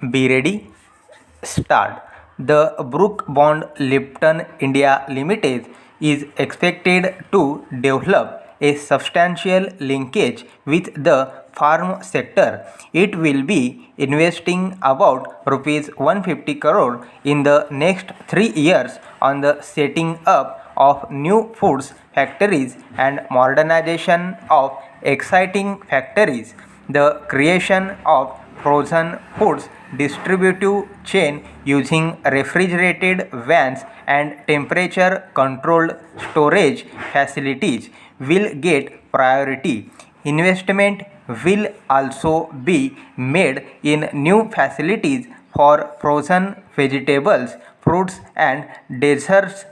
Be ready, start. The Brook Bond Lipton India Limited is expected to develop a substantial linkage with the farm sector. It will be investing about rupees 150 crore in the next 3 years on the setting up of new foods factories and modernization of exciting factories. The creation of frozen foods distributive chain using refrigerated vans and temperature controlled storage facilities will get priority. Investment will also be made in new facilities for frozen vegetables, fruits and desserts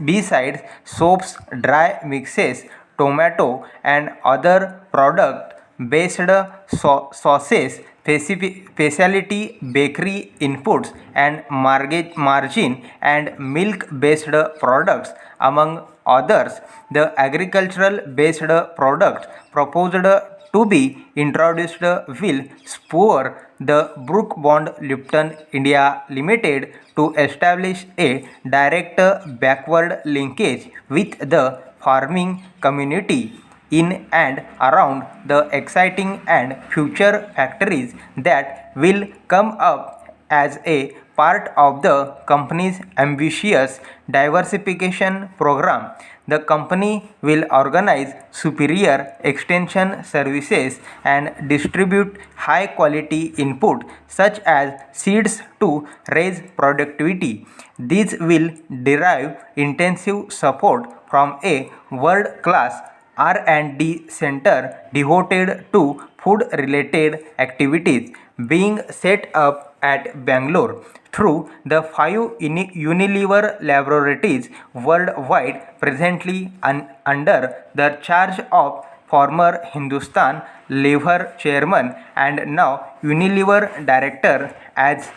besides soaps, dry mixes, tomato and other product based sauces, specialty bakery inputs and margin and milk based products among others. The agricultural based products proposed to be introduced will spur the Brook Bond Lipton India Limited to establish a direct backward linkage with the farming community in and around the exciting and future factories that will come up as a part of the company's ambitious diversification program. The company will organize superior extension services and distribute high quality input such as seeds to raise productivity. These will derive intensive support from a world class R&D center devoted to food related activities being set up at Bangalore through the 5 Unilever laboratories worldwide presently under the charge of former Hindustan Lever chairman and now Unilever director as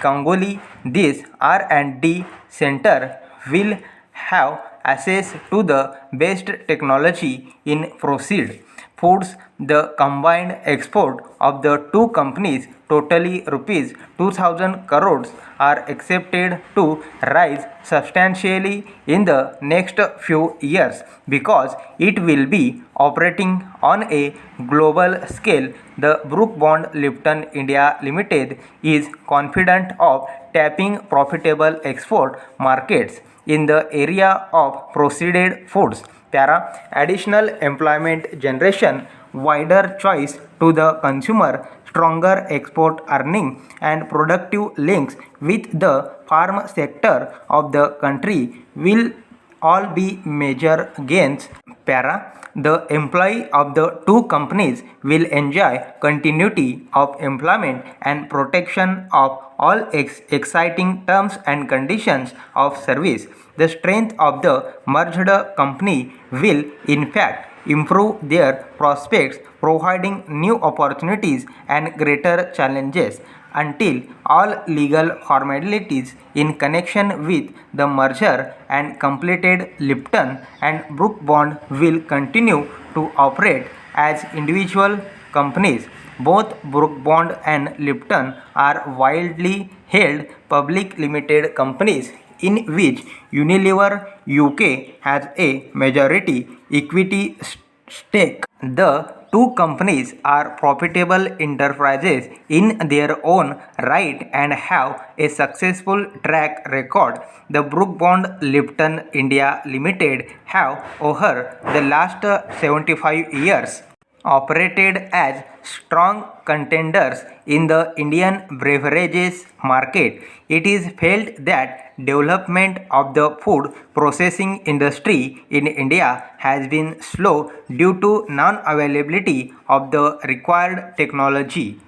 Ganguly. This R&D center will have access to the best technology in processed foods. The combined export of the two companies, totally rupees 2000 crores, are expected to rise substantially in the next few years because it will be operating on a global scale. The Brook Bond Lipton India Limited is confident of tapping profitable export markets in the area of processed foods. Additional employment generation, wider choice to the consumer, stronger export earning and productive links with the farm sector of the country will all be major gains. The employee of the two companies will enjoy continuity of employment and protection of all exciting terms and conditions of service. The strength of the merged company will in fact improve their prospects, providing new opportunities and greater challenges. Until all legal formalities in connection with the merger and completed, Lipton and Brook Bond will continue to operate as individual companies. Both Brook Bond and Lipton are widely held public limited companies in which Unilever UK has a majority equity stake. The two companies are profitable enterprises in their own right and have a successful track record. The Brook Bond Lipton India Limited have over the last 75 years operated as strong contenders in the Indian beverages market. It is felt that development of the food processing industry in India has been slow due to non-availability of the required technology.